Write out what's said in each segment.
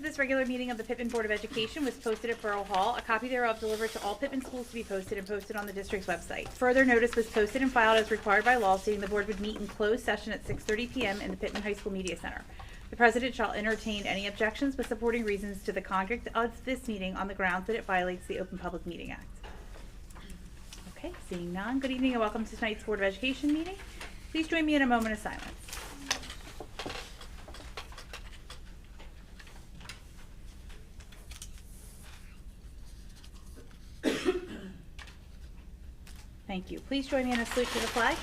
this regular meeting of the Pitman Board of Education was posted at Borough Hall. A copy thereof delivered to all Pitman schools to be posted and posted on the district's website. Further notice was posted and filed as required by law, stating the board would meet in closed session at 6:30 p.m. in the Pitman High School Media Center. The president shall entertain any objections with supporting reasons to the conduct of this meeting on the grounds that it violates the Open Public Meeting Act. Okay, seeing none. Good evening and welcome to tonight's Board of Education meeting. Please join me in a moment of silence. Thank you. Please join me in a salute to the flag.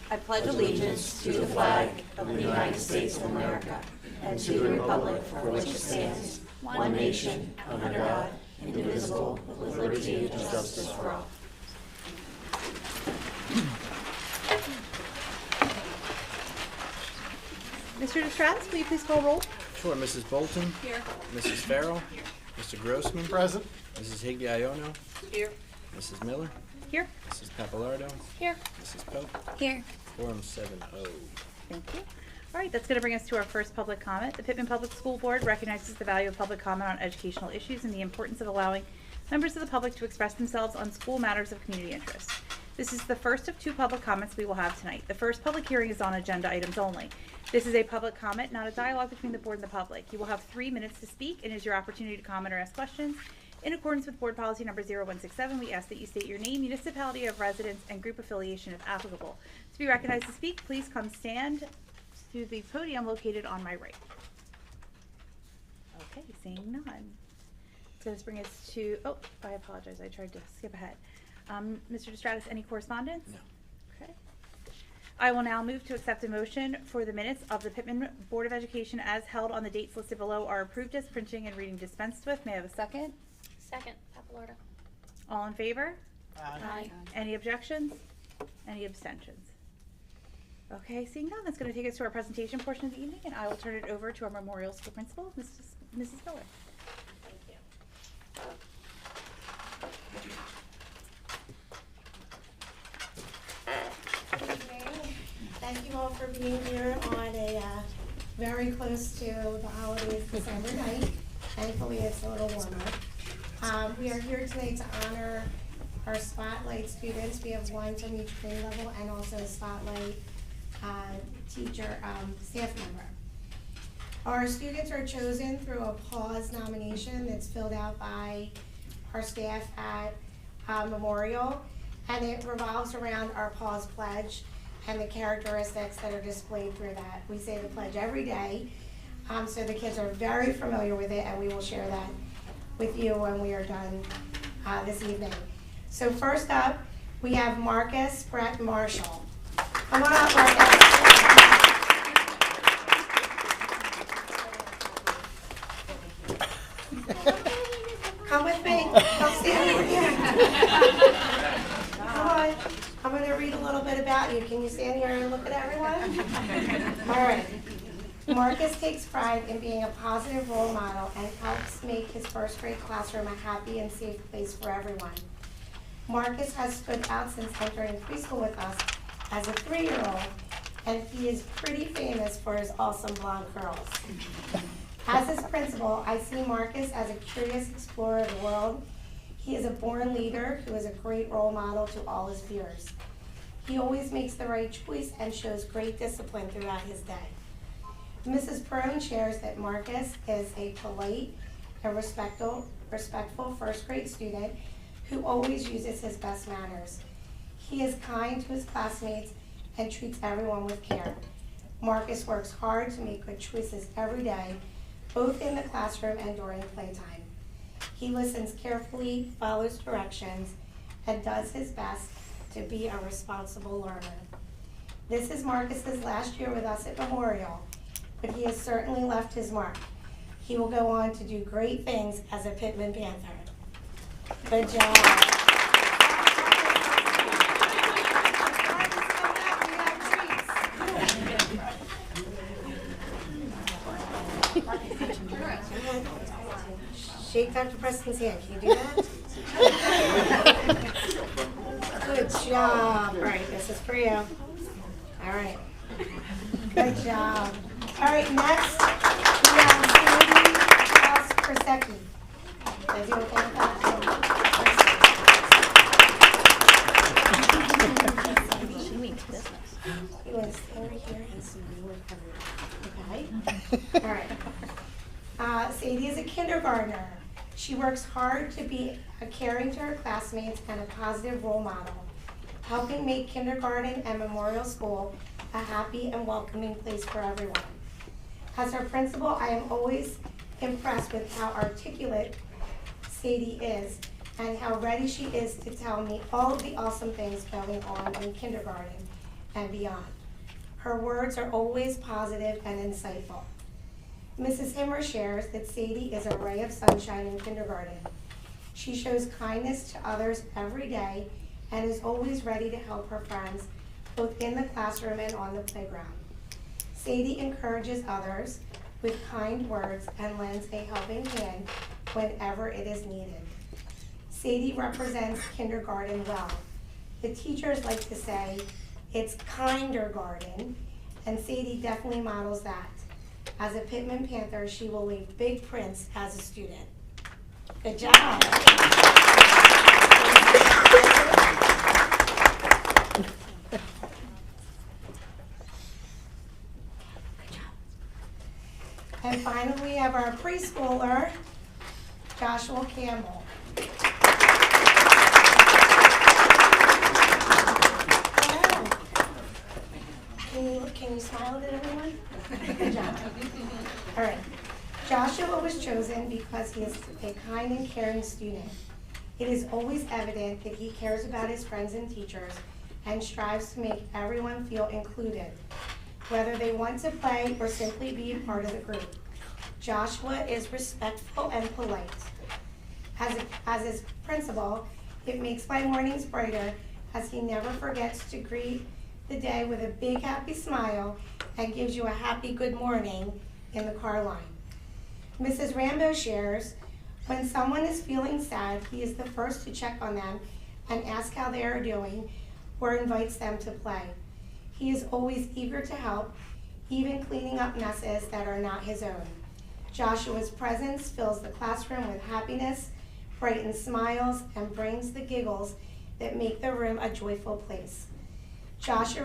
I pledge allegiance to the flag of the United States of America and to the republic for which it stands, one nation, under God, indivisible, with liberty and justice for all. Mr. Distress, will you please call roll? Sure. Mrs. Bolton? Here. Mrs. Farrell? Here. Mr. Grossman? Present. Mrs. Higliono? Here. Mrs. Miller? Here. Mrs. Papalardo? Here. Mrs. Pope? Here. Quorum 7-0. Thank you. All right, that's going to bring us to our first public comment. The Pitman Public School Board recognizes the value of public comment on educational issues and the importance of allowing members of the public to express themselves on school matters of community interest. This is the first of 2 public comments we will have tonight. The first public hearing is on agenda items only. This is a public comment, not a dialogue between the board and the public. You will have 3 minutes to speak and is your opportunity to comment or ask questions. In accordance with board policy number 0167, we ask that you state your name, municipality of residence, and group affiliation if applicable. To be recognized to speak, please come stand to the podium located on my right. Okay, seeing none. So this brings us to, oh, I apologize, I tried to skip ahead. Mr. Distratus, any correspondence? No. Okay. I will now move to accept a motion for the minutes of the Pitman Board of Education as held on the dates listed below are approved as printing and reading dispensed with. May I have a second? Second. Papalardo. All in favor? Aye. Any objections? Any abstentions? Okay, seeing none, that's going to take us to our presentation portion of the evening, and I will turn it over to our Memorial School Principal, Mrs. Miller. Thank you. Thank you all for being here on a very close to the holidays December night. Thankfully, it's a little warmer. We are here tonight to honor our Spotlight students. We have one from each grade level and also a Spotlight teacher, staff member. Our students are chosen through a PAWS nomination that's filled out by our staff at Memorial, and it revolves around our PAWS pledge and the characteristics that are displayed through that. We say the pledge every day, so the kids are very familiar with it, and we will share that with you when we are done this evening. So first up, we have Marcus Brett Marshall. Come on up, Marcus. Come with me. Come stand over here. Come on. I'm going to read a little bit about you. Can you stand here and look at everyone? All right. Marcus takes pride in being a positive role model and helps make his first grade classroom a happy and safe place for everyone. Marcus has stood out since entering preschool with us as a 3-year-old, and he is pretty famous for his awesome blonde curls. As his principal, I see Marcus as a curious explorer of the world. He is a born leader who is a great role model to all his peers. He always makes the right choice and shows great discipline throughout his day. Mrs. Perone shares that Marcus is a polite and respectful first grade student who always uses his best manners. He is kind to his classmates and treats everyone with care. Marcus works hard to make good choices every day, both in the classroom and during playtime. He listens carefully, follows directions, and does his best to be a responsible learner. This is Marcus's last year with us at Memorial, but he has certainly left his mark. He will go on to do great things as a Pitman Panther. Good job. Shake Dr. Preston's hand. Can you do that? Good job. All right, this is for you. All right. Good job. All right, next, we have Sandy Persecki. Is you okay with that? She means business. You want to stay over here and see me with everyone, okay? All right. Sadie is a kindergartner. She works hard to be caring to her classmates and a positive role model, helping make kindergarten and Memorial School a happy and welcoming place for everyone. As her principal, I am always impressed with how articulate Sadie is and how ready she is to tell me all of the awesome things going on in kindergarten and beyond. Her words are always positive and insightful. Mrs. Himmer shares that Sadie is a ray of sunshine in kindergarten. She shows kindness to others every day and is always ready to help her friends, both in the classroom and on the playground. Sadie encourages others with kind words and lends a helping hand whenever it is needed. Sadie represents kindergarten well. The teachers like to say, it's kindergarten, and Sadie definitely models that. As a Pitman Panther, she will leave big prints as a student. Good job. And finally, we have our preschooler, Joshua Campbell. Can you smile at everyone? Good job. All right. Joshua was chosen because he is a kind and caring student. It is always evident that he cares about his friends and teachers and strives to make everyone feel included, whether they want to play or simply be a part of the group. Joshua is respectful and polite. As his principal, it makes my mornings brighter as he never forgets to greet the day with a big happy smile and gives you a happy good morning in the car line. Mrs. Rambo shares, when someone is feeling sad, he is the first to check on them and ask how they are doing or invites them to play. He is always eager to help, even cleaning up messes that are not his own. Joshua's presence fills the classroom with happiness, brightens smiles, and brings the giggles that make the room a joyful place. Joshua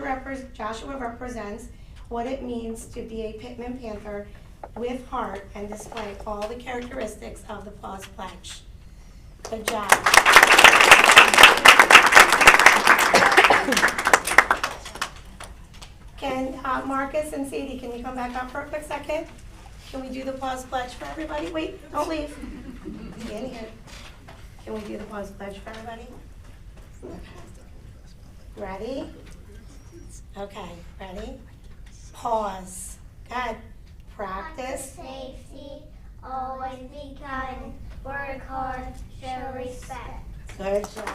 represents what it means to be a Pitman Panther with heart and display all the characteristics of the Paws Pledge. Good job. Can Marcus and Sadie, can you come back up for a quick second? Can we do the Paws Pledge for everybody? Wait, don't leave. Stand here. Can we do the Paws Pledge for everybody? Okay. Ready? Okay, ready? Pause. Good. Practice. Safety, always be kind, work hard, show respect. Good job.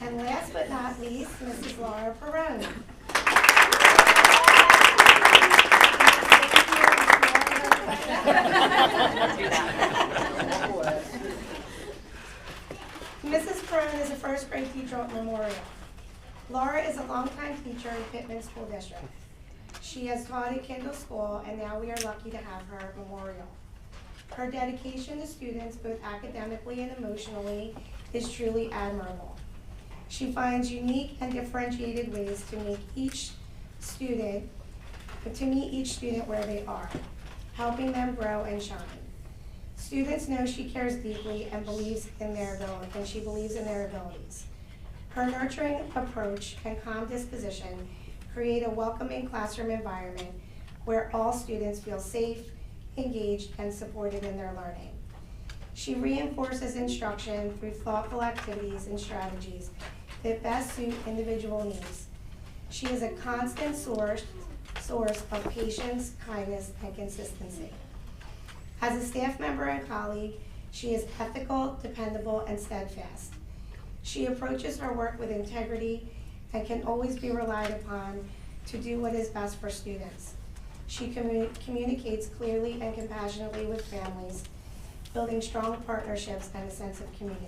And last but not least, Mrs. Laura Perone. Mrs. Perone is a first grade teacher at Memorial. Laura is a longtime teacher in Pitman School District. She has taught at Kendall School, and now we are lucky to have her at Memorial. Her dedication to students, both academically and emotionally, is truly admirable. She finds unique and differentiated ways to meet each student where they are, helping them grow and shine. Students know she cares deeply and she believes in their abilities. Her nurturing approach and calm disposition create a welcoming classroom environment where all students feel safe, engaged, and supported in their learning. She reinforces instruction through thoughtful activities and strategies that best suit individual needs. She is a constant source of patience, kindness, and consistency. As a staff member and colleague, she is ethical, dependable, and steadfast. She approaches her work with integrity and can always be relied upon to do what is best for students. She communicates clearly and compassionately with families, building strong partnerships and a sense of community.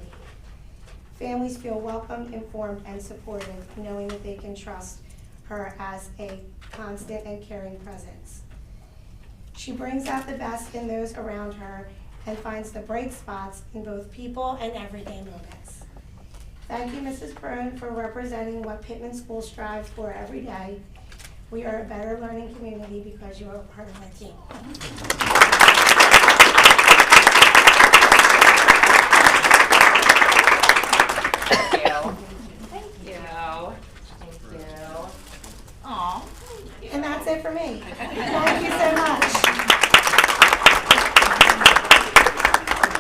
Families feel welcomed, informed, and supported, knowing that they can trust her as a constant and caring presence. She brings out the best in those around her and finds the bright spots in both people and everyday moments. Thank you, Mrs. Perrin, for representing what Pitman School strives for every day. We are a better learning community because you are part of our team. Thank you. Thank you. Aw. And that's it for me. Thank you so much.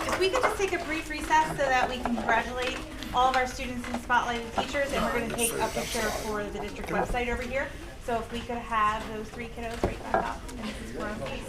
If we could just take a brief recess so that we can congratulate all of our students and spotlighted teachers, and we're going to take a picture for the district website over here. So if we could have those 3 kiddos right back up, and Mrs. Brown, please.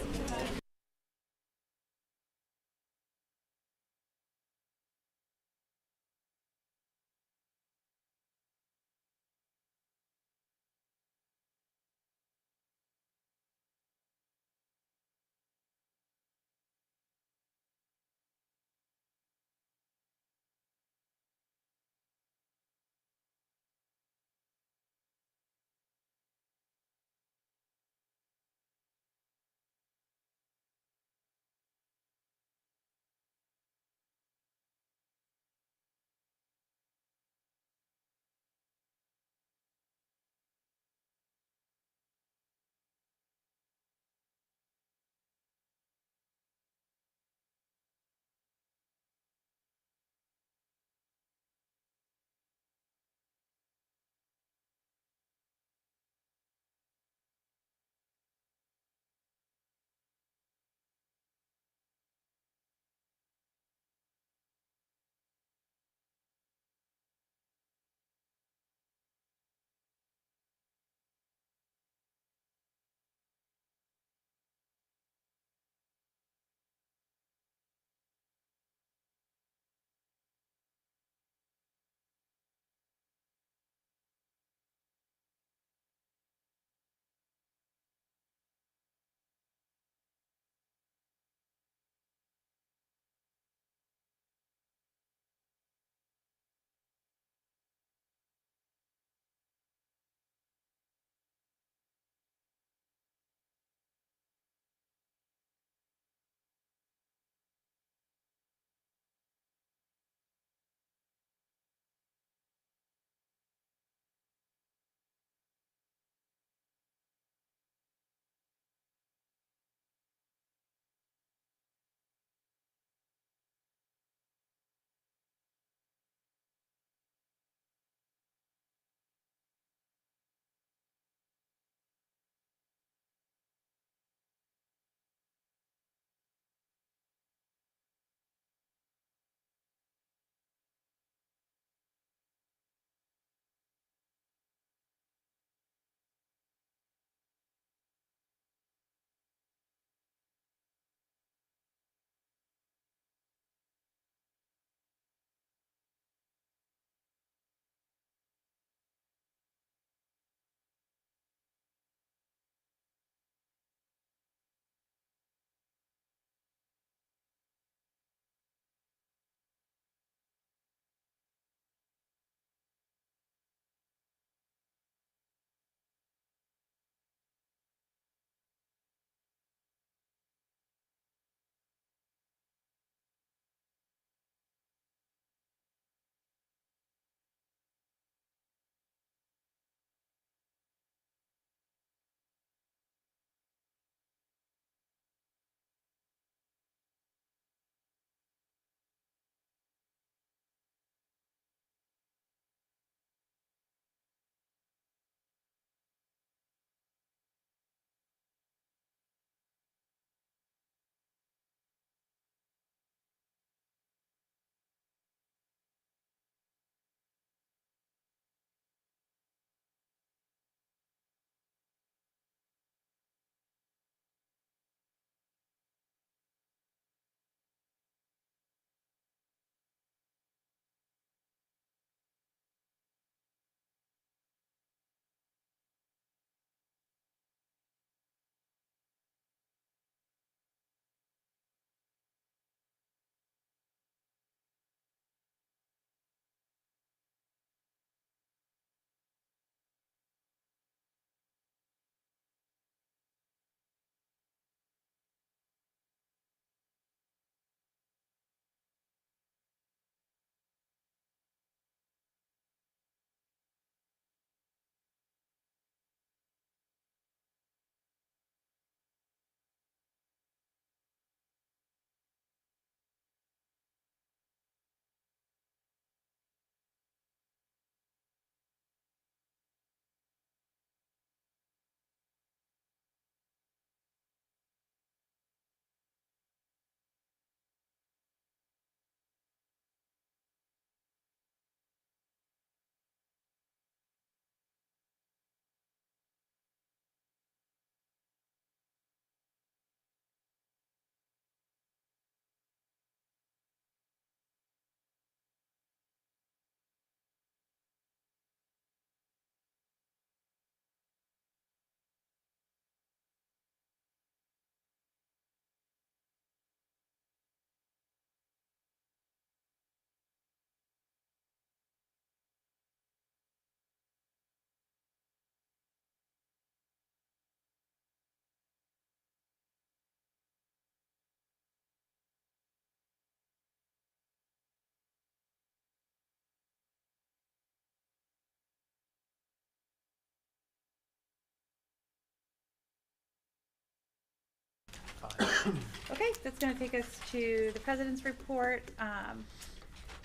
Okay, that's gonna take us to the president's report.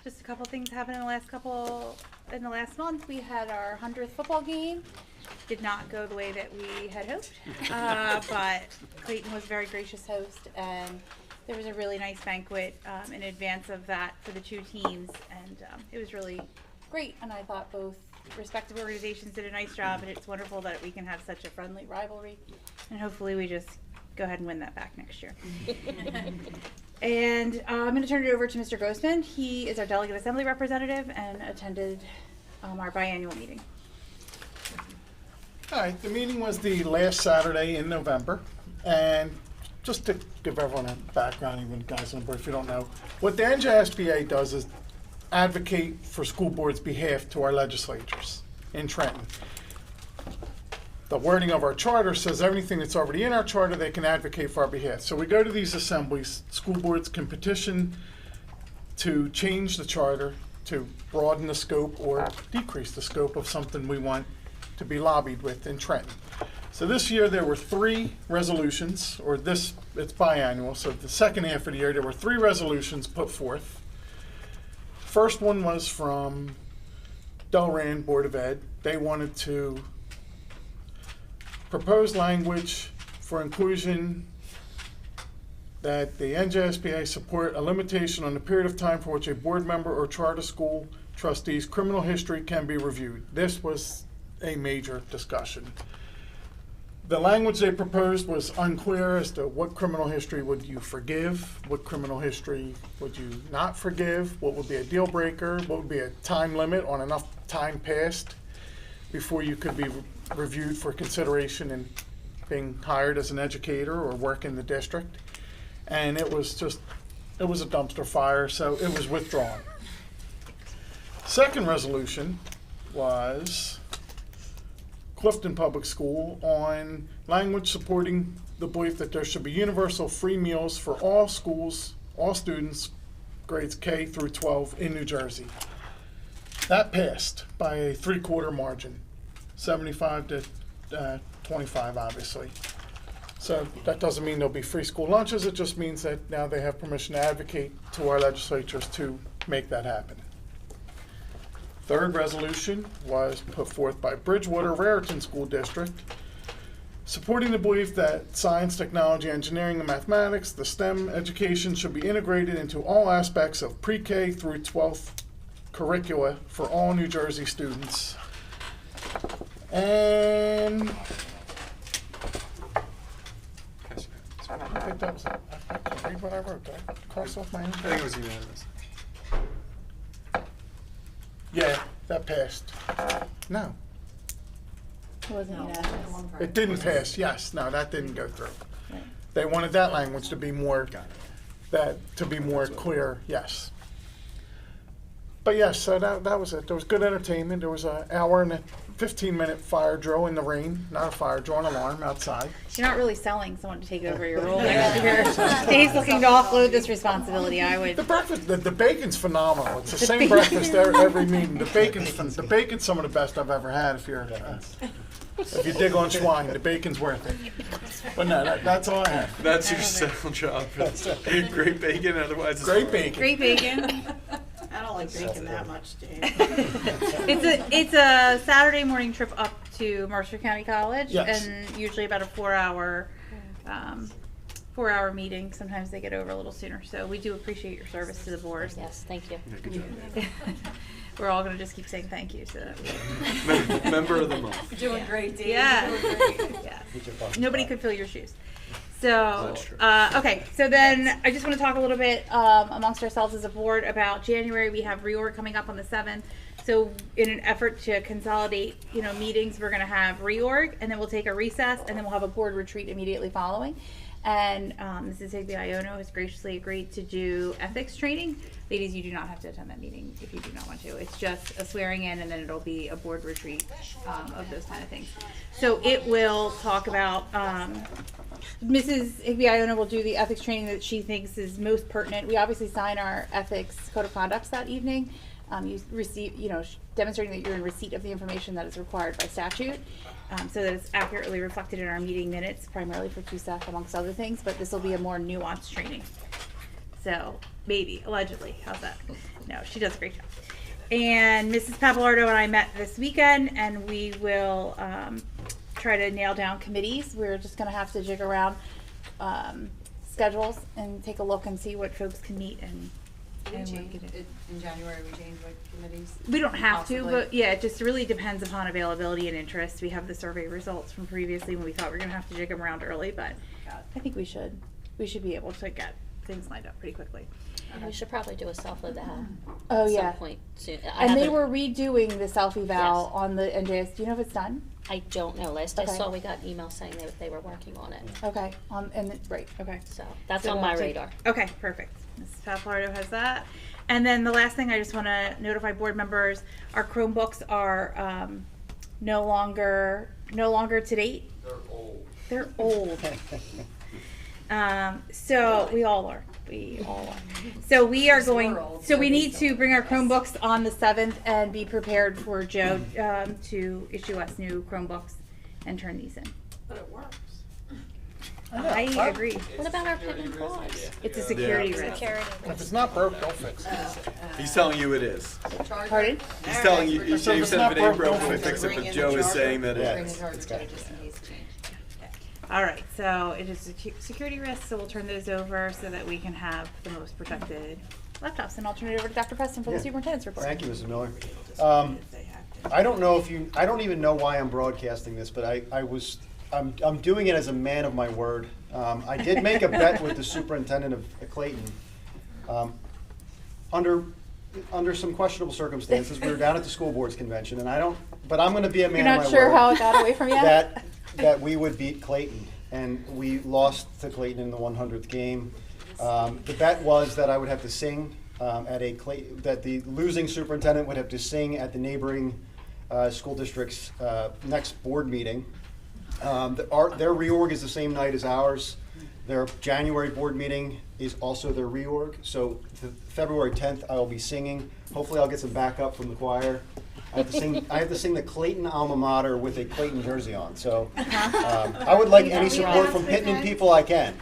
Just a couple things happened in the last month. We had our 100th football game. Did not go the way that we had hoped, but Clayton was a very gracious host, and there was a really nice banquet in advance of that for the two teams, and it was really great. And I thought both respective organizations did a nice job, and it's wonderful that we can have such a friendly rivalry, and hopefully we just go ahead and win that back next year. And I'm going to turn it over to Mr. Grossman. He is our delegate assembly representative and attended our biannual meeting. All right, the meeting was the last Saturday in November, and just to give everyone a background, even guys on the board, if you don't know, what the NJSBA does is advocate for school board's behalf to our legislatures in Trenton. The wording of our charter says everything that's already in our charter, they can advocate for our behalf. So we go to these assemblies, school boards can petition to change the charter, to broaden the scope or decrease the scope of something we want to be lobbied with in Trenton. So this year there were 3 resolutions, it's biannual, so the second half of the year there were 3 resolutions put forth. First one was from Delran Board of Ed. They wanted to propose language for inclusion that the NJSBA support a limitation on the period of time for which a board member or charter school trustee's criminal history can be reviewed. This was a major discussion. The language they proposed was unclear as to what criminal history would you forgive, what criminal history would you not forgive, what would be a deal breaker, what would be a time limit on enough time passed before you could be reviewed for consideration in being hired as an educator or work in the district. And it was a dumpster fire, so it was withdrawn. Second resolution was Clifton Public School on language supporting the belief that there should be universal free meals for all schools, all students, grades K through 12 in New Jersey. That passed by a 3/4 margin, 75 to 25, obviously. So that doesn't mean there'll be free school lunches. It just means that now they have permission to advocate to our legislatures to make that happen. Third resolution was put forth by Bridgewater Raritan School District, supporting the belief that science, technology, engineering, and mathematics, the STEM education should be integrated into all aspects of pre-K through 12th curricula for all New Jersey students. And I think that was it. I can't read what I wrote. Did I cross off my name? I think it was unanimous. Yeah, that passed. No, It wasn't unanimous. it didn't pass. Yes, no, that didn't go through. Right. They wanted that language to be more, clear, yes. But yes, so that was it. There was good entertainment. There was an hour and a 15-minute fire drill in the rain, not a fire drill, an alarm outside. You're not really selling someone to take over your role next year. Dave's looking to offload this responsibility. I would. The breakfast, the bacon's phenomenal. It's the same breakfast every meeting. The bacon's some of the best I've ever had. If you dig on swine, the bacon's worth it. But no, that's all I have. That's your sale job. Great bacon, otherwise it's Great bacon. Great bacon. I don't like bacon that much, Dave. It's a Saturday morning trip up to Mercer County College, Yes. and usually about a 4-hour meeting. Sometimes they get over a little sooner. So we do appreciate your service to the board. Yes, thank you. Yeah, good job. We're all going to just keep saying thank you. So that Member of the month. Doing great, Dave. yeah, Doing great. yeah. Nobody could fill your shoes. So, That's true. Okay, so then I just want to talk a little bit amongst ourselves as a board about January. We have reorg coming up on the 7th. So in an effort to consolidate, meetings, we're going to have reorg, and then we'll take a recess, and then we'll have a board retreat immediately following. And Mrs. Higby-Iono has graciously agreed to do ethics training. Ladies, you do not have to attend that meeting if you do not want to. It's just a swearing in, and then it'll be a board retreat of those kind of things. So it will talk about, Mrs. Higby-Iono will do the ethics training that she thinks is most pertinent. We obviously sign our ethics code of conducts that evening. you receive, demonstrating that you're in receipt of the information that is required by statute, so that it's accurately reflected in our meeting minutes, primarily for CUSAC amongst other things, but this will be a more nuanced training. So, maybe, allegedly, how's that? No, she does a great job. And Mrs. Papalardo and I met this weekend, and we will try to nail down committees. We're just going to have to jig around schedules and take a look and see what folks can meet and In get it. in January, we change what committees? We don't have Possibly. to, but yeah, it just really depends upon availability and interest. We have the survey results from previously when we thought we were going to have to jig them around early, but I think we should be able to get things lined up pretty quickly. We should probably do a self-eval Oh, at yeah. some point soon. I And they haven't- were redoing the self-eval Yes. on the NJS. Do you know if it's done? I don't know. Last I Okay. saw, we got emails saying they were working on it. Okay. Right. Okay. So that's So on we'll my have to- radar. Okay, perfect. Mrs. Papalardo has that. And then the last thing I just want to notify board members, our Chromebooks are no longer to date. They're old. So we all are. So we are going, so we need to bring our Chromebooks on the 7th and be prepared for Joe to issue us new Chromebooks and turn these in. But it works. I agree. What about our Pitman clause? It's a security Yeah. risk. If it's not broke, don't fix it. He's telling you it is. Pardon? He's telling you, you So say if you it's said not if it ain't broke, broke, don't we'll fix fix it. it, but Joe is saying that Yeah. it is. Just in case change. All right, so it is a security risk, so we'll turn those over so that we can have the most protected laptops. And I'll turn it over to Dr. Preston for the Yeah. superintendent's report. Thank you, Mrs. Miller. I don't know if you, I don't even know why I'm broadcasting this, but I'm doing it as a man of my word. I did make a bet with the superintendent of Clayton. Under some questionable circumstances, we were down at the school board's convention, and but I'm gonna be a man You're of my not word. sure how it got away from you? That we would beat Clayton, and we lost to Clayton in the 100th game. The bet was that I would have to sing that the losing superintendent would have to sing at the neighboring school district's next board meeting. Their reorg is the same night as ours. Their January board meeting is also their reorg. So February 10th, I will be singing. Hopefully, I'll get some backup from the choir. I have to sing the Clayton alma mater with a Clayton jersey on. So I would like any support from Pitman people I can.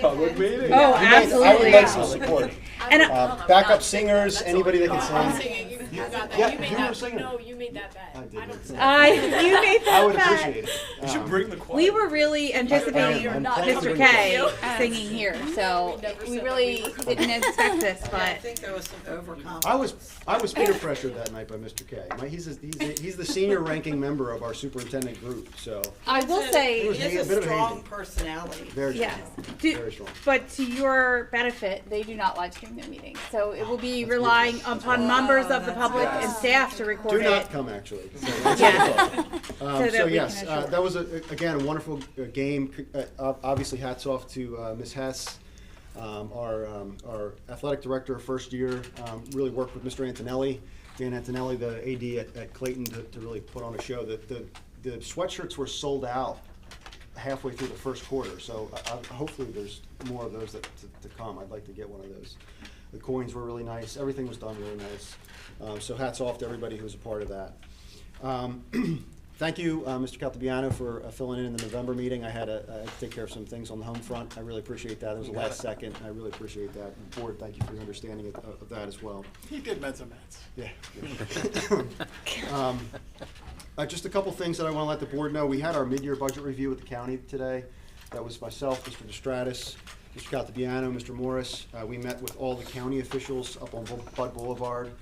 Public meeting. Oh, I would absolutely. like some support. And Backup singers, anybody that can sing. You got that. Yeah, You made you were that. singing. No, you made that bet. I did. don't. you made that I would bet. appreciate it. You should bring the choir. We were really anticipating I'm not planning to Mr. bring the K choir. singing here, so never we said really that we didn't expect this, but there was some overconfidence. I was peer pressured that night by Mr. K. He's the senior ranking member of our superintendent group, so I will It say, was He has a bit a of strong hazing. personality. Very yes. strong. Very strong. But to your benefit, they do not live stream their meetings, so it will be relying upon members of the public and staff to record Do it. not come, actually. So that's Yeah. good. So that So we yes, can assure. that was again a wonderful game. Obviously, hats off to Ms. Hess, our athletic director, first year. Really worked with Mr. Antonelli, Dan Antonelli, the AD at Clayton, to really put on a show. The sweatshirts were sold out halfway through the first quarter, so hopefully there's more of those to come. I'd like to get one of those. The coins were really nice. Everything was done really nice. So hats off to everybody who was a part of that. Thank you, Mr. Caltabiano, for filling in the November meeting. I had to take care of some things on the home front. I really appreciate that. It was the last second. I really appreciate that. And Board, thank you for your understanding of that as well. He did Mets. Yeah. Just a couple things that I want to let the board know. We had our mid-year budget review with the county today. That was myself, Mr. DeStratis, Mr. Caltabiano, Mr. Morris. We met with all the county officials up on Bud Boulevard.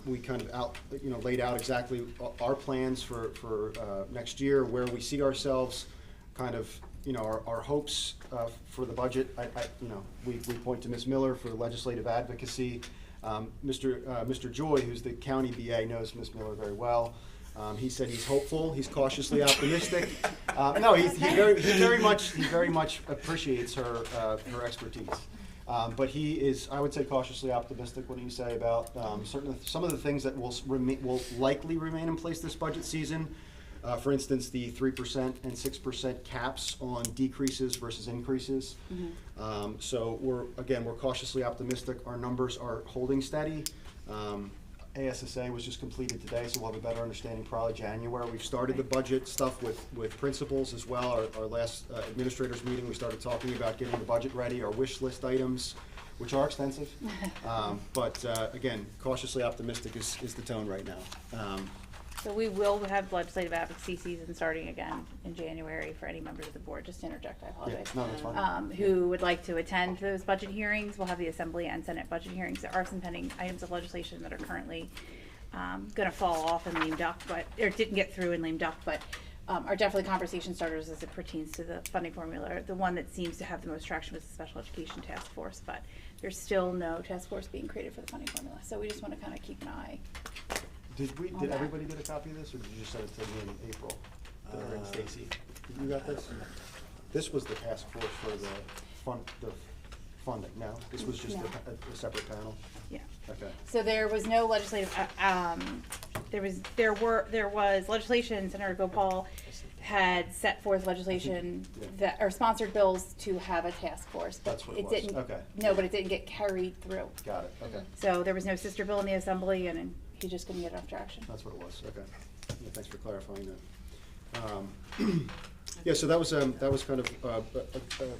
We kind of laid out exactly our plans for next year, where we see ourselves, kind of, our hopes for the budget. We point to Ms. Miller for legislative advocacy. Mr. Joy, who's the county BA, knows Ms. Miller very well. He said he's hopeful. He's cautiously optimistic. No, he very much appreciates her expertise. But he is, I would say, cautiously optimistic. What do you say about some of the things that will likely remain in place this budget season? For instance, the 3% and 6% caps on decreases versus increases. So we're cautiously optimistic. Our numbers are holding steady. ASSA was just completed today, so we'll have a better understanding probably January. We've started the budget stuff with principals as well. Our last administrators meeting, we started talking about getting the budget ready, our wish list items, which are extensive. But again, cautiously optimistic is the tone right now. So we will have legislative advocacy season starting again in January for any members of the board. Just to interject, I apologize. No, that's fine. Who would like to attend those budget hearings. We'll have the Assembly and Senate budget hearings. There are some pending items of legislation that are currently going to fall off in lame duck, or didn't get through in lame duck, but are definitely conversation starters as it pertains to the funding formula. The one that seems to have the most traction was the Special Education Task Force, but there's still no task force being created for the funding formula. So we just want to kind of keep an eye. Did everybody get a copy of this, or did you just send it to me in April? And Stacy, you got this? This was the task force for the funding. No, this was just No. a separate panel. Yeah. Okay. So there was no legislative, there was legislation, Senator Gopal had set forth legislation that, or sponsored bills to have a task force, but That's what it it was. didn't. Okay. No, but it didn't get carried through. Got it. Okay. So there was no sister bill in the Assembly, and he just couldn't get enough traction. That's what it was. Okay. Yeah, thanks for clarifying that. Yeah, so that was kind of,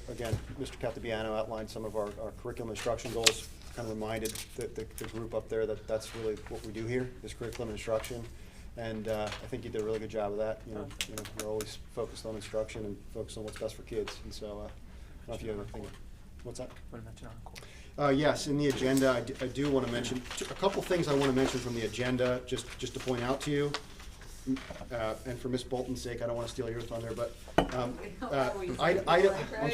again, Mr. Caltabiano outlined some of our curriculum instruction goals, kind of reminded the group up there that that's really what we do here, is curriculum instruction. And I think you did a really good job of that. You know, we're always focused on instruction and focused on what's best for kids. And so, I don't know if you have anything. What's that? Yes, in the agenda, I do want to mention, a couple things I want to mention from the agenda, just to point out to you. And for Ms. Bolton's sake, I don't want to steal your thunder, but I'm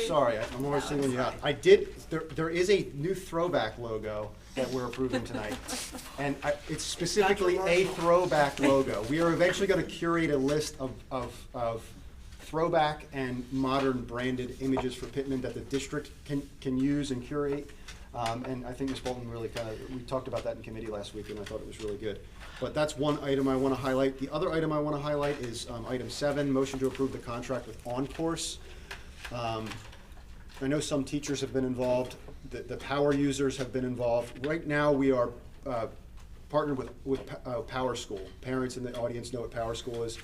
sorry, I'm always singling you out. There is a new throwback logo that we're approving tonight. And it's specifically a throwback logo. We are eventually going to curate a list of throwback and modern branded images for Pitman that the district can use and curate. And I think Ms. Bolton really we talked about that in committee last week, and I thought it was really good. But that's one item I want to highlight. The other item I want to highlight is item 7, motion to approve the contract with OnCourse. I know some teachers have been involved. The power users have been involved. Right now, we are partnered with Power School. Parents in the audience know what Power School is.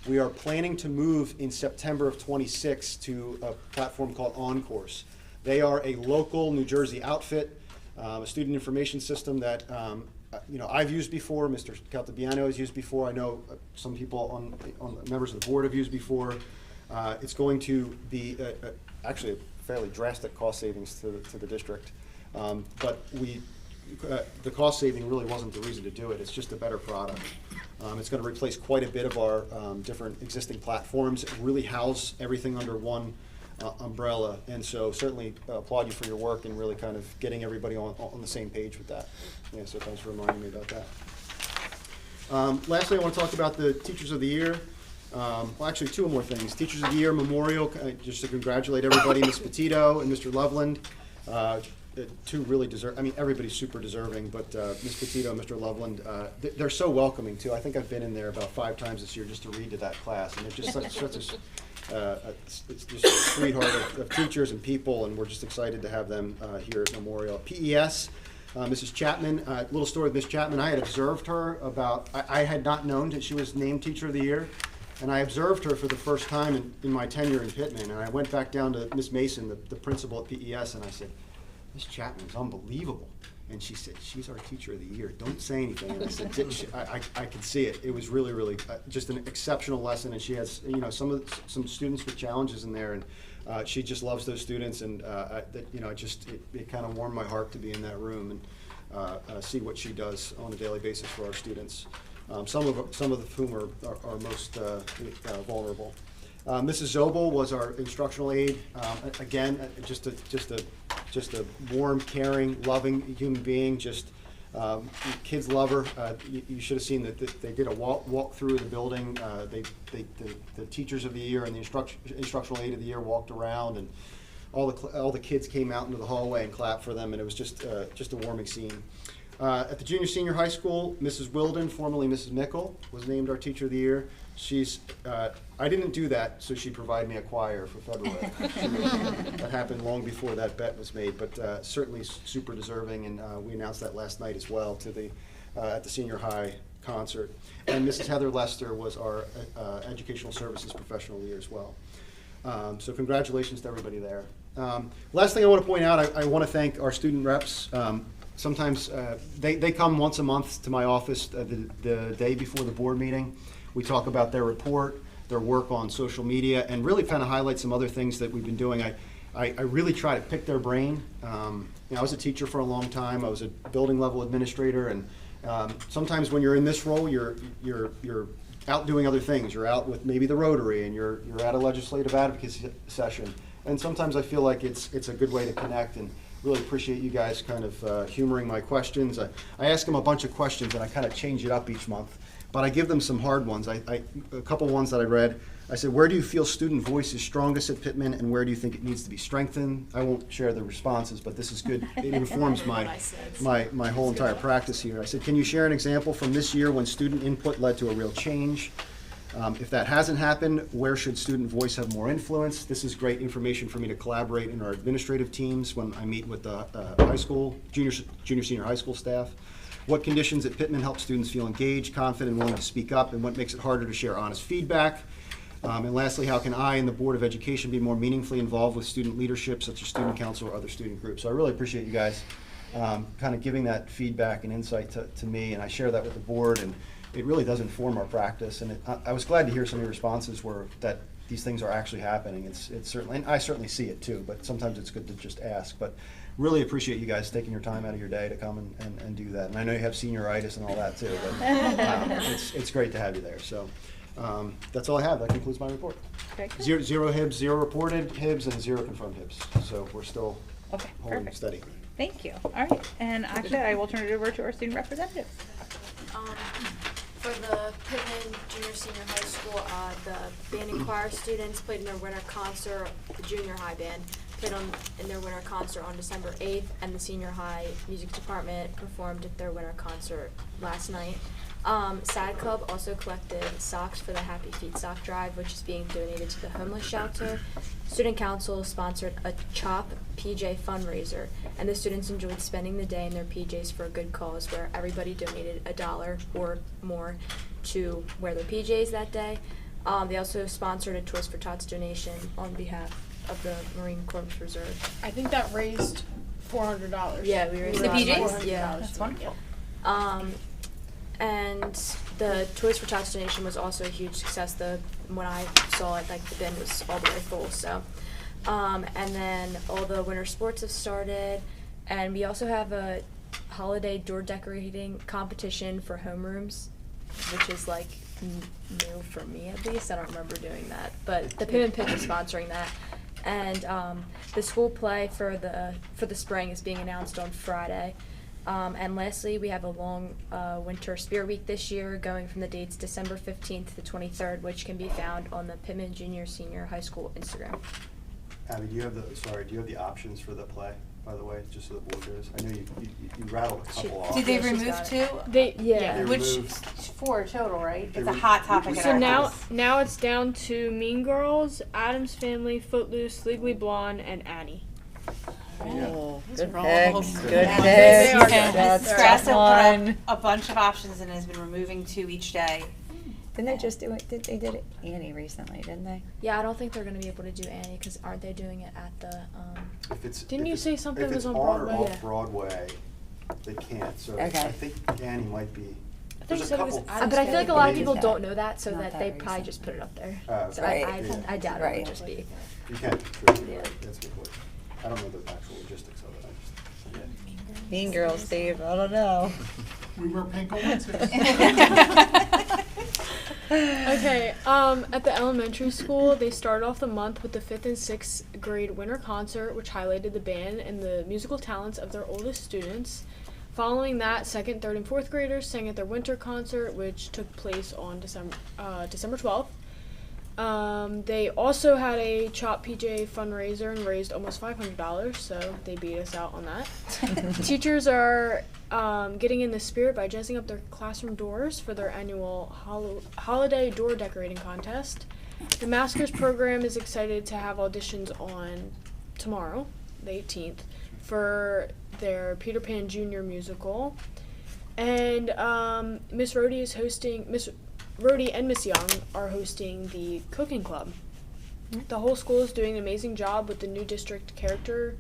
We are planning to move in September of 26 to a platform called OnCourse. They are a local New Jersey outfit, a student information system that I've used before. Mr. Caltabiano has used before. I know some people on members of the board have used before. It's going to be actually a fairly drastic cost savings to the district, but the cost saving really wasn't the reason to do it. It's just a better product. It's going to replace quite a bit of our different existing platforms, really house everything under one umbrella, and so certainly applaud you for your work and really kind of getting everybody on the same page with that. Yeah, so thanks for reminding me about that. Lastly, I want to talk about the Teachers of the Year. Well, actually, 2 more things. Teachers of the Year Memorial, just to congratulate everybody, Ms. Petito and Mr. Loveland. 2 really deserve, everybody's super deserving, but Ms. Petito and Mr. Loveland, they're so welcoming too. I think I've been in there about 5 times this year just to read to that class, and they're just such it's just a sweetheart of teachers and people, and we're just excited to have them here at Memorial. PES, Mrs. Chapman, little story of Ms. Chapman. I had observed her I had not known that she was named Teacher of the Year, and I observed her for the first time in my tenure in Pitman, and I went back down to Ms. Mason, the principal at PES, and I said, Ms. Chapman is unbelievable. And she said, she's our Teacher of the Year. Don't say anything. And I said, I could see it. It was really, really just an exceptional lesson. And she has, some students with challenges in there, and she just loves those students. And it kind of warmed my heart to be in that room and see what she does on a daily basis for our students. Some of whom are most vulnerable. Mrs. Zobel was our instructional aide. Again, just a warm, caring, loving human being. Kids love her. You should have seen that they did a walk through the building. The Teachers of the Year and the instructional aide of the year walked around, and all the kids came out into the hallway and clapped for them, and it was just a warming scene. At the junior senior high school, Mrs. Wilden, formerly Mrs. Mickle, was named our Teacher of the Year. I didn't do that so she'd provide me a choir for February. That happened long before that bet was made, but certainly super deserving, and we announced that last night as well to the at the senior high concert. And Mrs. Heather Lester was our educational services professional of the year as well. So congratulations to everybody there. Last thing I want to point out, I want to thank our student reps. Sometimes they come once a month to my office the day before the board meeting. We talk about their report, their work on social media, and really kind of highlight some other things that we've been doing. I really try to pick their brain. I was a teacher for a long time. I was a building level administrator, and sometimes when you're in this role, you're out doing other things. You're out with maybe the Rotary, and you're at a legislative advocacy session. And sometimes I feel like it's a good way to connect, and really appreciate you guys kind of humoring my questions. I ask them a bunch of questions, and I kind of change it up each month. But I give them some hard ones. A couple ones that I read. I said, where do you feel student voice is strongest at Pitman, and where do you think it needs to be strengthened? I won't share the responses, but this is good. It informs my whole entire practice here. I said, can you share an example from this year when student input led to a real change? If that hasn't happened, where should student voice have more influence? This is great information for me to collaborate in our administrative teams when I meet with the high school, senior high school staff. What conditions at Pitman help students feel engaged, confident, and willing to speak up, and what makes it harder to share honest feedback? And lastly, how can I and the Board of Education be more meaningfully involved with student leadership, such as student council or other student groups? So I really appreciate you guys kind of giving that feedback and insight to me, and I share that with the board, and it really does inform our practice. And I was glad to hear some of your responses were that these things are actually happening. It's certainly, and I certainly see it too, but sometimes it's good to just ask. But really appreciate you guys taking your time out of your day to come and do that. And I know you have senioritis and all that too, but it's great to have you there. So that's all I have. That concludes my report. Very good. Zero Hibs, 0 reported Hibs, and 0 confirmed Hibs. So we're still holding perfect. steady. Thank you. All right, and actually, I will turn it over to our student representatives. For the Pitman Junior Senior High School, the band and choir students played in their winter concert. The junior high band played in their winter concert on December 8th, and the senior high music department performed at their winter concert last night. SAD Club also collected socks for the Happy Feet sock drive, which is being donated to the homeless shelter. Student Council sponsored a CHOP PJ fundraiser, and the students enjoyed spending the day in their PJs for a good cause, where everybody donated $1 or more to wear their PJs that day. They also sponsored a Toys for Tots donation on behalf of the Marine Corps Reserve. I think that raised $400. Yeah, we raised The PJs? $400. Yeah, That's wonderful. And the Toys for Tots donation was also a huge success. When I saw it, like, the bin was all the way full. So, and then all the winter sports have started, and we also have a holiday door decorating competition for homerooms, which is like new for me at least. I don't remember doing that, but the Pitman Pitch is sponsoring that. And the school play for the spring is being announced on Friday. And lastly, we have a long winter spirit week this year, going from the dates December 15th to the 23rd, which can be found on the Pitman Junior Senior High School Instagram. Abby, do you have the options for the play, by the way, just so the board knows? I know you rattled a couple off. Did they Yeah, she's remove got two? it. They Which, removed- 4 total, right? They It's a re- hot topic at So our now, house. now it's down to Mean Girls, Addams Family, Footloose, Legally Blonde, and Annie. Oh, good are all picks, good good ones. picks. They are That's good. tough Grasso put one. up a bunch of options and has been removing 2 each day. Didn't they just do it, they did it Annie recently, didn't they? Yeah, I don't think they're going to be able to do Annie, because aren't they doing it at the Didn't you say something was on If it's on or Broadway? off Broadway, they can't. So Okay. I think Annie might be. I thought There's you a said it was couple. Addams but I feel like a Family. lot of Maybe people that. don't know that, so Not that that they probably recent. just put it up there. Oh, So Right. I doubt it Right. would just be. You can, true, you're right. That's a good point. I don't know the actual logistics of it. I just, Mean Girls, Steve, I don't know. We wear pink on Wednesdays. Okay, at the elementary school, they started off the month with the 5th and 6th grade winter concert, which highlighted the band and the musical talents of their oldest students. Following that, 2nd, 3rd, and 4th graders sang at their winter concert, which took place on December 12th. They also had a CHOP PJ fundraiser and raised almost $500, so they beat us out on that. Teachers are getting in the spirit by dressing up their classroom doors for their annual holiday door decorating contest. The Maskers program is excited to have auditions on tomorrow, the 18th, for their Peter Pan Jr. musical. And Miss Rhodey is hosting, Miss Rhodey and Miss Young are hosting the cooking club. The whole school is doing an amazing job with the new district character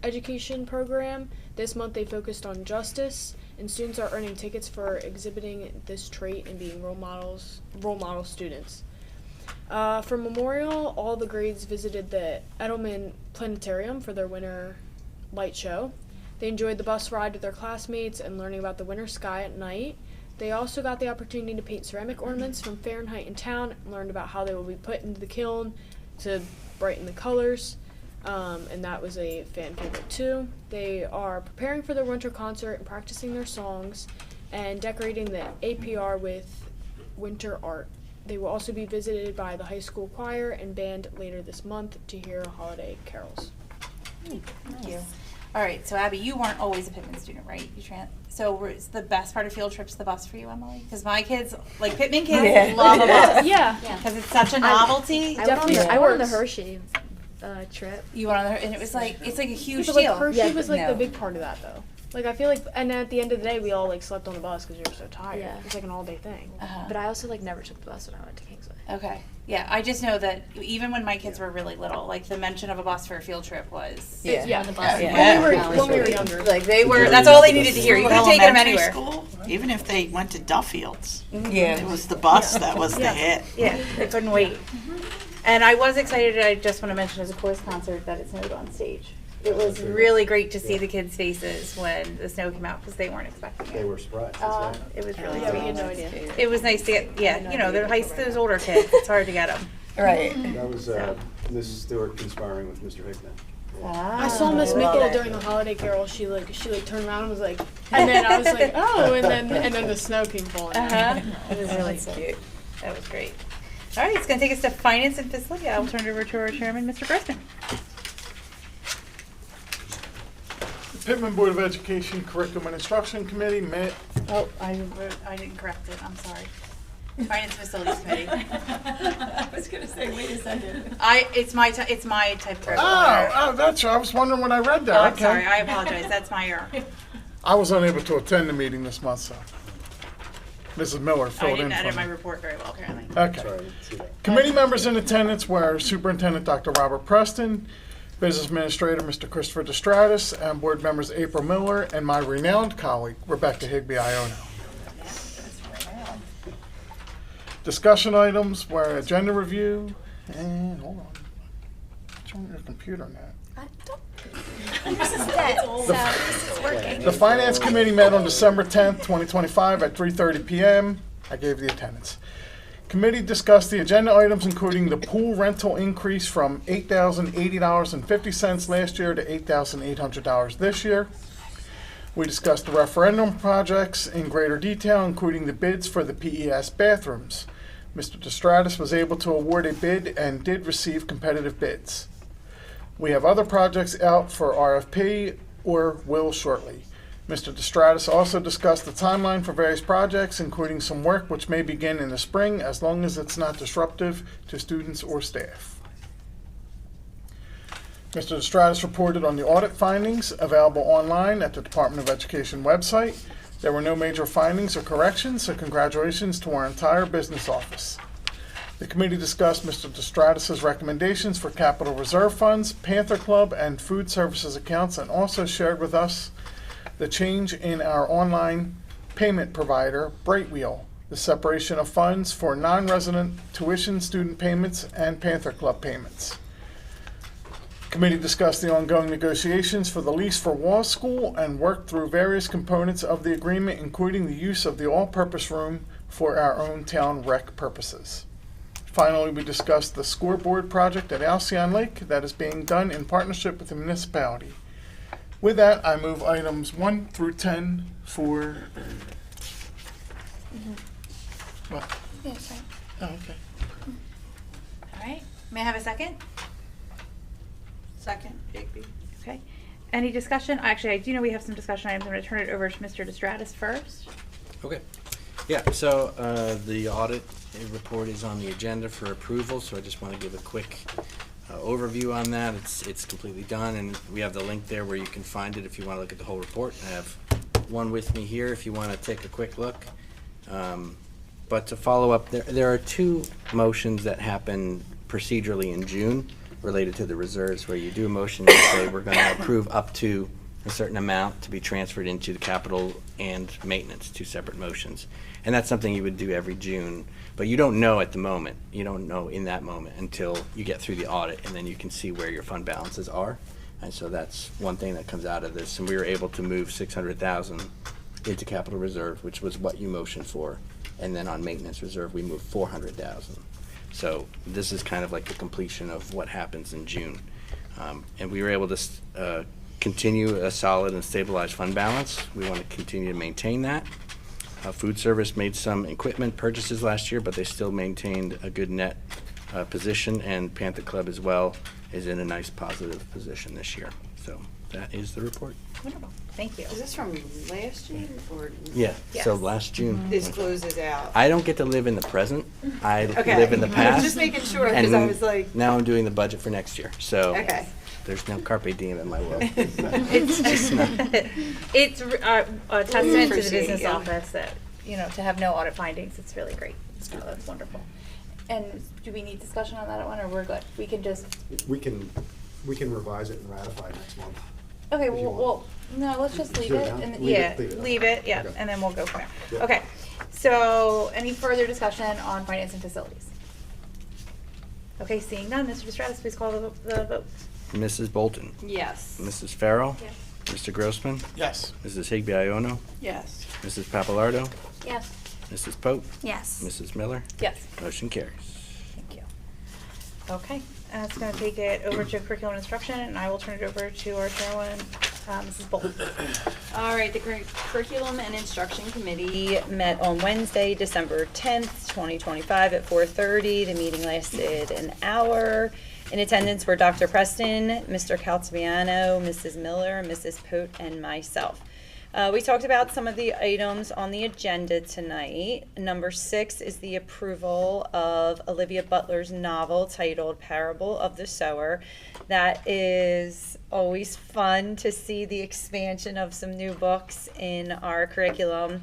education program. This month they focused on justice, and students are earning tickets for exhibiting this trait and being role model students. For Memorial, all the grades visited the Edelman Planetarium for their winter light show. They enjoyed the bus ride with their classmates and learning about the winter sky at night. They also got the opportunity to paint ceramic ornaments from Fahrenheit in town and learned about how they will be put into the kiln to brighten the colors. And that was a fan favorite too. They are preparing for their winter concert and practicing their songs and decorating the APR with winter art. They will also be visited by the high school choir and band later this month to hear holiday carols. Thank you. All right, so Abby, you weren't always a Pitman student, right? So was the best part of field trips the bus for you, Emily? Because my kids, like Pitman kids, love a bus. Yeah. Because it's such a novelty. I went on the Hershey trip. You went on the, and it was like, it's like a huge But like deal. Hershey was like No. the big part of that though. Like I feel like, and at the end of the day, we all like slept on the bus because we were so tired. Yeah. It's like an all-day thing. But I also like never took the bus when I went to Kingsway. Okay. Yeah, I just know that even when my kids were really little, like the mention of a bus for a field trip was. Yeah. The bus. When we were younger. Like they were, that's all they needed to hear. You could take them anywhere. School, even if they went to Duffields, Yeah. it was the bus that was the hit. Yeah, they couldn't wait. And I was excited, I just want to mention as a chorus concert that it snowed on stage. It was really great to see the kids' faces when the snow came out because they weren't expecting it. They were surprised. It was really Yeah, we sweet. had no idea. It was nice to get, you know, those older kids, it's hard to get them. Right. That was Mrs. Stewart conspiring with Mr. Hickman. I saw Miss Mickle during the holiday carol. She turned around and was like, and then I was like, oh, and then the snow came falling. It was really cute. That was great. All right, it's going to take us to finance and facility. I'll turn it over to our chairman, Mr. Grossman. The Pitman Board of Education Curriculum and Instruction Committee met. Oh, I didn't correct it. I'm sorry. Finance and Facilities Committee. I was gonna say, wait a second. It's my type of curriculum. error. Oh, that's right. I was wondering when I read that. Oh, I'm Okay. sorry. I apologize. That's my error. I was unable to attend the meeting this month, so Mrs. Miller I filled in didn't for edit me. my report very well, apparently. Okay. Sorry, I didn't see that. Committee members in attendance were Superintendent Dr. Robert Preston, Business Administrator Mr. Christopher DeStratis, and board members April Miller and my renowned colleague Rebecca Higby-Iono. Discussion items were agenda review and hold on. Turn your computer now. The Finance Committee met on December 10th, 2025 at 3:30 p.m. I gave the attendance. Committee discussed the agenda items including the pool rental increase from $8,080.50 last year to $8,800 this year. We discussed the referendum projects in greater detail, including the bids for the PES bathrooms. Mr. DeStratis was able to award a bid and did receive competitive bids. We have other projects out for RFP or will shortly. Mr. DeStratis also discussed the timeline for various projects, including some work which may begin in the spring as long as it's not disruptive to students or staff. Mr. DeStratis reported on the audit findings available online at the Department of Education website. There were no major findings or corrections, so congratulations to our entire business office. The committee discussed Mr. DeStratis' recommendations for capital reserve funds, Panther Club, and food services accounts, and also shared with us the change in our online payment provider, Brightwheel, the separation of funds for non-resident tuition student payments and Panther Club payments. Committee discussed the ongoing negotiations for the lease for Wall School and worked through various components of the agreement, including the use of the all-purpose room for our own town rec purposes. Finally, we discussed the scoreboard project at Alcyon Lake that is being done in partnership with the municipality. With that, I move items 1 through 10 for... What? Yeah, sorry. Oh, okay. All right. May I have a second? Second, Digby. Okay. Any discussion? Actually, I do know we have some discussion items. I'm going to turn it over to Mr. DeStratis first. Okay. Yeah, so the audit report is on the agenda for approval, so I just want to give a quick overview on that. It's completely done, and we have the link there where you can find it if you want to look at the whole report. I have one with me here if you want to take a quick look. But to follow up, there are two motions that happen procedurally in June related to the reserves, where you do a motion and say we're going to approve up to a certain amount to be transferred into the capital and maintenance, two separate motions. And that's something you would do every June, but you don't know at the moment. You don't know in that moment until you get through the audit, and then you can see where your fund balances are. And so that's one thing that comes out of this. And we were able to move 600,000 into capital reserve, which was what you motioned for. And then on maintenance reserve, we moved 400,000. So this is kind of like the completion of what happens in June. And we were able to continue a solid and stabilized fund balance. We want to continue to maintain that. Food service made some equipment purchases last year, but they still maintained a good net position, and Panther Club as well is in a nice positive position this year. So that is the report. Wonderful. Thank you. Is this from last June or? Yeah, so Yes. last June. This closes out. I don't get to live in the present. I Okay. live in the I was past. just making sure, 'cause I was like- Now I'm doing the budget for next year, so. Okay. There's no carpe diem in my world. It's it's a testament to the Appreciate business you. office that, you know, to have no audit findings, it's really great. So that's wonderful. And do we need discussion on that one, or we're good? We can just, We can revise it and ratify next month. okay, If you well, no, let's just leave Do it it, now? and, Leave it, yeah, leave it. leave it, yeah, Okay. and then we'll go from there. Yep. Okay, so any further discussion on finance and facilities? Okay, seeing none, Mr. Distratus, please call the vote. Mrs. Bolton. Yes. Mrs. Farrell. Yes. Mr. Grossman. Yes. Mrs. Higby Iono. Yes. Mrs. Papalardo. Yes. Mrs. Pope. Yes. Mrs. Miller. Yes. Motion carries. Thank you. Okay, that's gonna take it over to curriculum and instruction, and I will turn it over to our chairwoman, Mrs. Bolton. All right, the Curriculum and Instruction Committee met on Wednesday, December 10th, 2025 at 4:30. The meeting lasted an hour. In attendance were Dr. Preston, Mr. Caltabiano, Mrs. Miller, Mrs. Pote, and myself. We talked about some of the items on the agenda tonight. Number 6 is the approval of Olivia Butler's novel titled Parable of the Sower. That is always fun to see the expansion of some new books in our curriculum.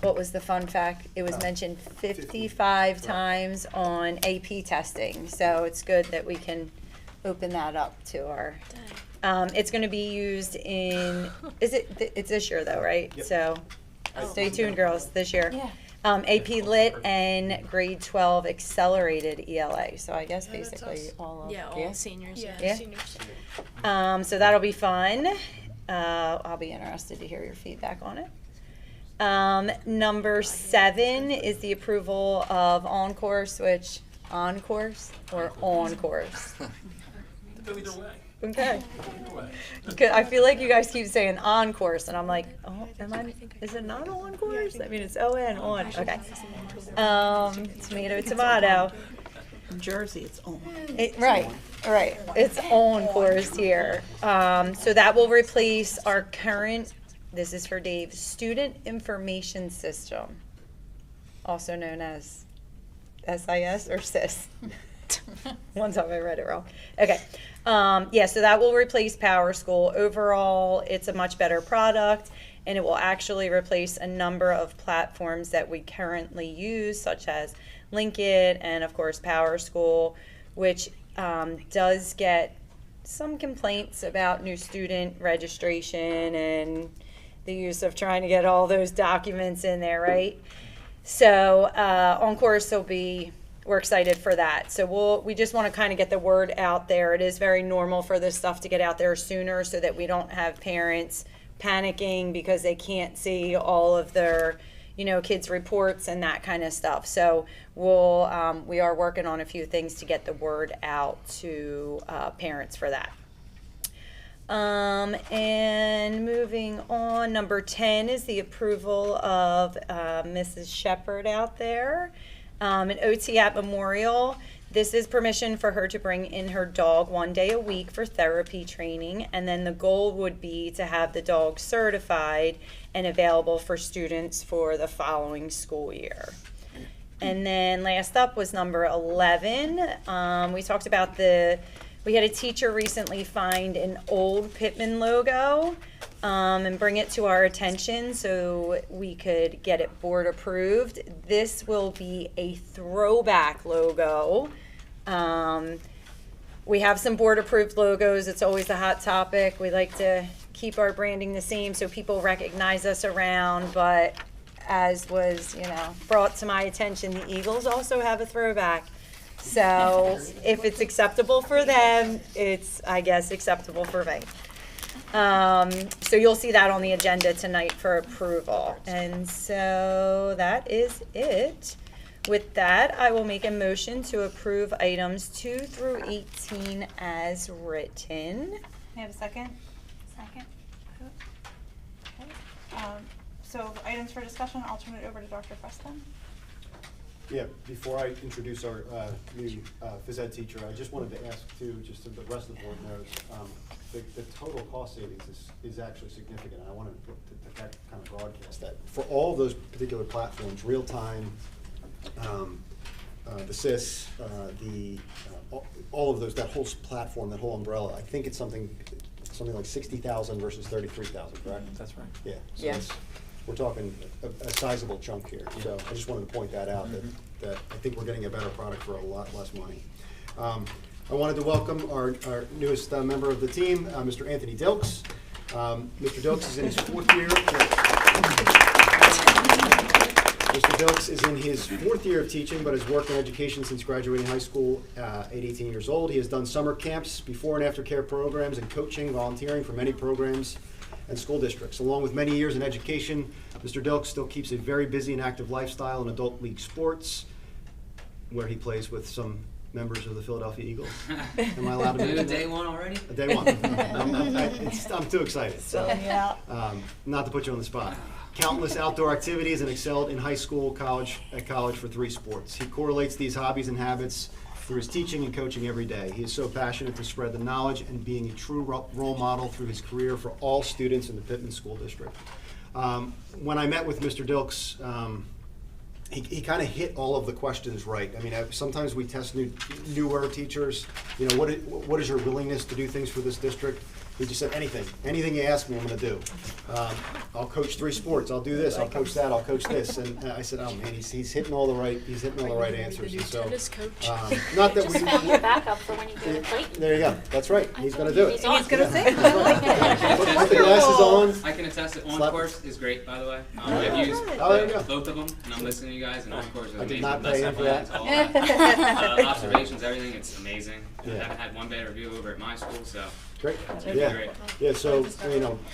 What was the fun fact? It was mentioned 55 times on AP testing, so it's good that we can open that up to our. It's going to be used in. It's this year though, right? Yep. So, stay tuned, girls. This year. Yeah. AP Lit and Grade 12 Accelerated ELA. So I guess basically all of. Yeah, all seniors. Yeah. Seniors. So that'll be fun. I'll be interested to hear your feedback on it. Number 7 is the approval of on-course, which on-course or on-course? Either way. Okay. Either way. Good. I feel like you guys keep saying on-course, and I'm like, oh, is it not on-course? I mean, it's O-N, on. Okay. Tomato, tomato. In Jersey, it's on. Right. It's on-course here. So that will replace our current, this is for Dave, Student Information System, also known as SIS or SIS. One time I read it wrong. Okay. So that will replace Power School. Overall, it's a much better product, and it will actually replace a number of platforms that we currently use, such as Linkit and, of course, Power School, which does get some complaints about new student registration and the use of trying to get all those documents in there, right? So on course we're excited for that. So we just want to kind of get the word out there. It is very normal for this stuff to get out there sooner so that we don't have parents panicking because they can't see all of their kids' reports and that kind of stuff. So we are working on a few things to get the word out to parents for that. And moving on, number 10 is the approval of Mrs. Shepherd out there. An OT at Memorial. This is permission for her to bring in her dog 1 day a week for therapy training, and then the goal would be to have the dog certified and available for students for the following school year. And then last up was number 11. We talked about we had a teacher recently find an old Pitman logo and bring it to our attention so we could get it board approved. This will be a throwback logo. We have some board approved logos. It's always a hot topic. We like to keep our branding the same so people recognize us around, but as was, brought to my attention, the Eagles also have a throwback. So if it's acceptable for them, it's, I guess, acceptable for me. So you'll see that on the agenda tonight for approval. And so that is it. With that, I will make a motion to approve items 2 through 18 as written. May I have a second? Second. Okay. So items for discussion, I'll turn it over to Dr. Preston. Yeah, before I introduce our new phys ed teacher, I just wanted to ask too, just so the rest of the board knows, the total cost savings is actually significant. I wanted to kind of broadcast that. For all of those particular platforms, real time, the SIS, all of those, that whole platform, that whole umbrella, I think it's something like 60,000 versus 33,000, correct? That's right. Yeah. So Yeah. we're talking a sizable chunk here. So I just wanted to point that out, that I think we're getting a better product for a lot less money. I wanted to welcome our newest member of the team, Mr. Anthony Dilks. Mr. Dilks is in his 4th year. Mr. Dilks is in his 4th year of teaching, but has worked in education since graduating high school at 18 years old. He has done summer camps, before and after care programs, and coaching, volunteering for many programs and school districts. Along with many years in education, Mr. Dilks still keeps a very busy and active lifestyle in adult league sports, where he plays with some members of the Philadelphia Eagles. Am I allowed to mention Day one already? Day one. I'm too excited. So, not to put you on the spot. Countless outdoor activities and excelled in high school, at college for 3 sports. He correlates these hobbies and habits through his teaching and coaching every day. He is so passionate to spread the knowledge and being a true role model through his career for all students in the Pitman School District. When I met with Mr. Dilks, he kind of hit all of the questions right. I mean, sometimes we test newer teachers. What is your willingness to do things for this district? He just said, anything you ask me, I'm going to do. I'll coach 3 sports. I'll do this. I'll coach that. I'll coach this. And I said, oh man, he's hitting all the right answers. And so, not that we. Just your backup for when you go to plate. There you go. That's right. He's going to do it. He's on. He's going to say it. Put the glasses on. I can attest that Slap. On-Course is great, by the way. I've used there you go. both of them, and I'm listening to you guys, and On-Course is I did amazing. not Best pay him for that. all that. Observations, everything, it's amazing. I Yeah. haven't had one bad review over at my school, so Great. it's gonna be great. Yeah. So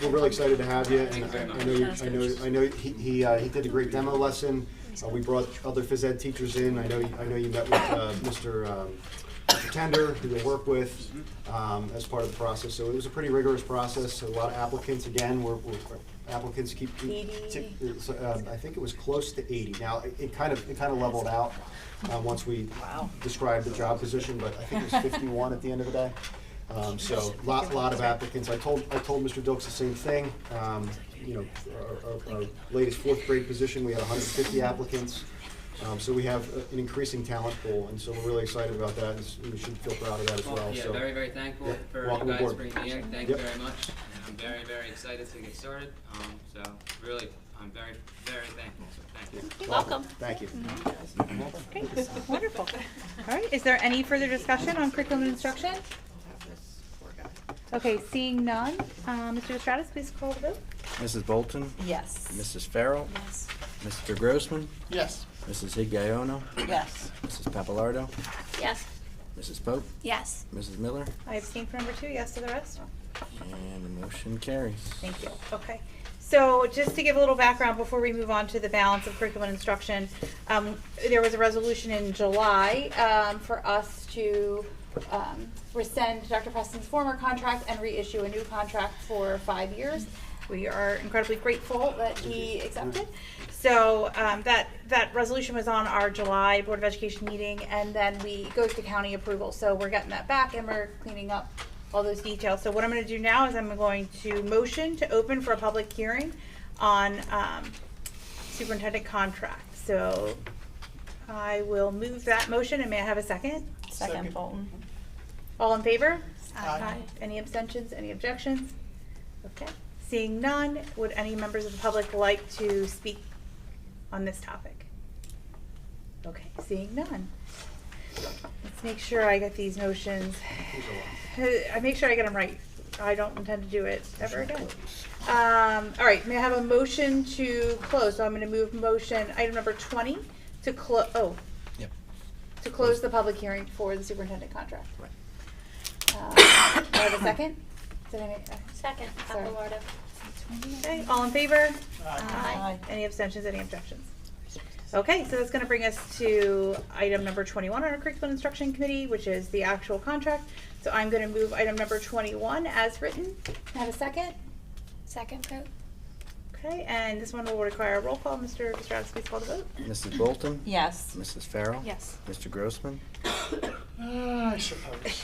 we're really excited to have you. And Thank you very much. I know he did a great demo lesson. We brought other phys ed teachers in. I know you met with Mr. Tender, who you'll work with as part of the process. So it was a pretty rigorous process. A lot of applicants. Again, applicants keep. 80. I think it was close to 80. Now it kind of leveled out once we described the job position, but I think it was 51 at the end of the day. So lot of applicants. I told Mr. Dilks the same thing. Our latest 4th grade position, we had 150 applicants. So we have an increasing talent pool, and so we're really excited about that, and we should feel proud of that as well. Yeah, So, very, very thankful yeah, for welcome you guys aboard. bringing me in. Thank Yep. you very much. And I'm very, very excited to get started. So really, I'm very, very thankful. So thank you. Welcome. Thank you. Okay, wonderful. All right, is there any further discussion on curriculum and instruction? Okay, seeing none, Mr. Estratus, please call the vote. Mrs. Bolton? Yes. Mrs. Farrell? Yes. Mr. Grossman? Yes. Mrs. Higayono? Yes. Mrs. Papalardo? Yes. Mrs. Pope? Yes. Mrs. Miller? I abstain for number 2, yes to the rest. And the motion carries. Thank you. Okay. So just to give a little background before we move on to the balance of curriculum and instruction, there was a resolution in July for us to rescind Dr. Preston's former contract and reissue a new contract for 5 years. We are incredibly grateful that he accepted. So that resolution was on our July Board of Education meeting, and then it goes to county approval. So we're getting that back, and we're cleaning up all those details. So what I'm going to do now is I'm going to motion to open for a public hearing on superintendent contract. So I will move that motion, and may I have a second? Second, Bolton. All in favor? Aye. Any abstentions? Any objections? Okay. seeing none, would any members of the public like to speak on this topic? Okay, seeing none. Let's make sure I get these motions. I make sure I get them right. I don't intend to do it ever again. All right, may I have a motion to close? So I'm going to move motion item number 20 to close. Oh, Yep. to close the public hearing for the superintendent contract. Right. Do I have a second? Did I make, Second, Sorry. Papalardo. okay, all in favor? Aye. Any abstentions, any objections? Okay, so that's gonna bring us to item number 21 on our curriculum instruction committee, which is the actual contract. So I'm gonna move item number 21 as written. Can I have a second? Second, Pope. Okay, and this one will require a roll call. Mr. Stratus, please call the vote. Mrs. Bolton? Yes. Mrs. Farrell? Yes. Mr. Grossman? I suppose.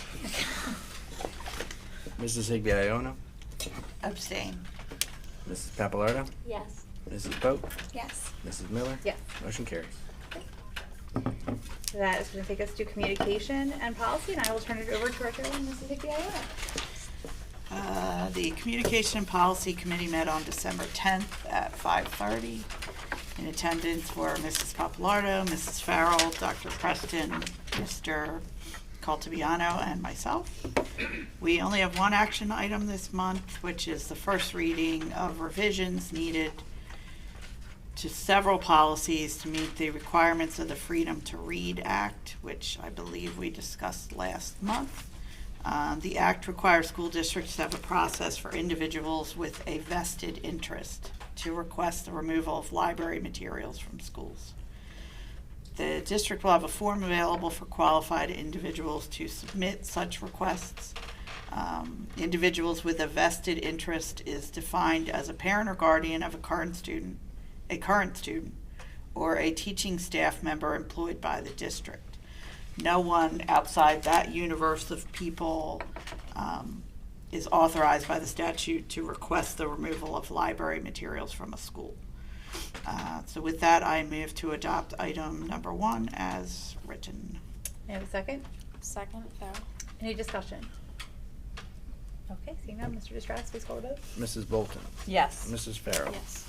Mrs. Higby Iona? Abstain. Mrs. Papalardo? Yes. Mrs. Pope? Yes. Mrs. Miller? Yes. Motion carries. That is gonna take us to communication and policy, and I will turn it over to our chairwoman, Mrs. Higby Iona. The Communication Policy Committee met on December 10th at 5:30. In attendance were Mrs. Papalardo, Mrs. Farrell, Dr. Preston, Mr. Caltabiano, and myself. We only have one action item this month, which is the first reading of revisions needed to several policies to meet the requirements of the Freedom to Read Act, which I believe we discussed last month. The act requires school districts to have a process for individuals with a vested interest to request the removal of library materials from schools. The district will have a form available for qualified individuals to submit such requests. Individuals with a vested interest is defined as a parent or guardian of a current student, or a teaching staff member employed by the district. No one outside that universe of people is authorized by the statute to request the removal of library materials from a school. So with that, I move to adopt item number 1 as written. May I have a second? Second, Farrell. Any discussion? Okay, seeing none, Mr. Distratus, please call the vote. Mrs. Bolton? Yes. Mrs. Farrell? Yes.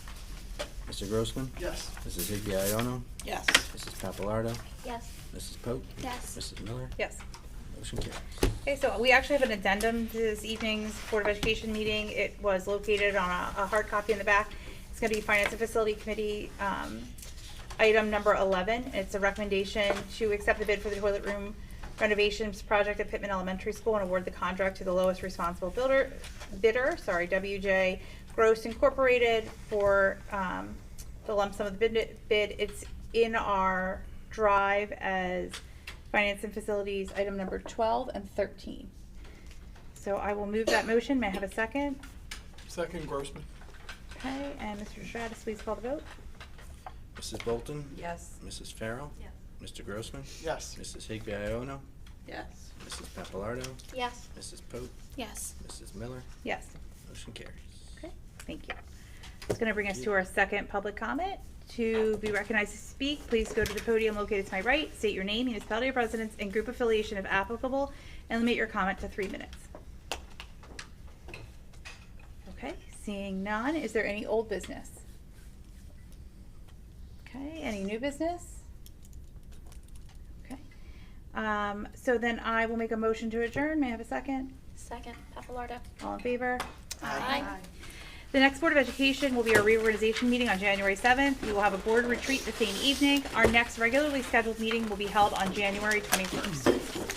Mr. Grossman? Yes. Mrs. Higby Iona? Yes. Mrs. Papalardo? Yes. Mrs. Pope? Yes. Mrs. Miller? Yes. Motion carries. Okay, so we actually have an addendum to this evening's Board of Education meeting. It was located on a hard copy in the back. It's gonna be Finance and Facility Committee, item number 11. It's a recommendation to accept the bid for the toilet room renovations project at Pitman Elementary School and award the contract to the lowest responsible bidder, WJ Gross Incorporated for, the lump sum of the bid. It's in our drive as Finance and Facilities, item number 12 and 13. So I will move that motion. May I have a second? Second, Grossman. Okay, and Mr. Stratus, please call the vote. Mrs. Bolton? Yes. Mrs. Farrell? Yes. Mr. Grossman? Yes. Mrs. Higby Iona? Yes. Mrs. Papalardo? Yes. Mrs. Pope? Yes. Mrs. Miller? Yes. Motion carries. Okay, thank you. It's going to bring us to our second public comment. To be recognized to speak, please go to the podium located to my right, state your name, municipality of residence, and group affiliation if applicable, and limit your comment to 3 minutes. Okay, seeing none, is there any old business? Okay, any new business? Okay. So then I will make a motion to adjourn. May I have a second? Second, Papalardo. All in favor? Aye. The next Board of Education will be our reorganization meeting on January 7th. We will have a board retreat the same evening. Our next regularly scheduled meeting will be held on January 21st.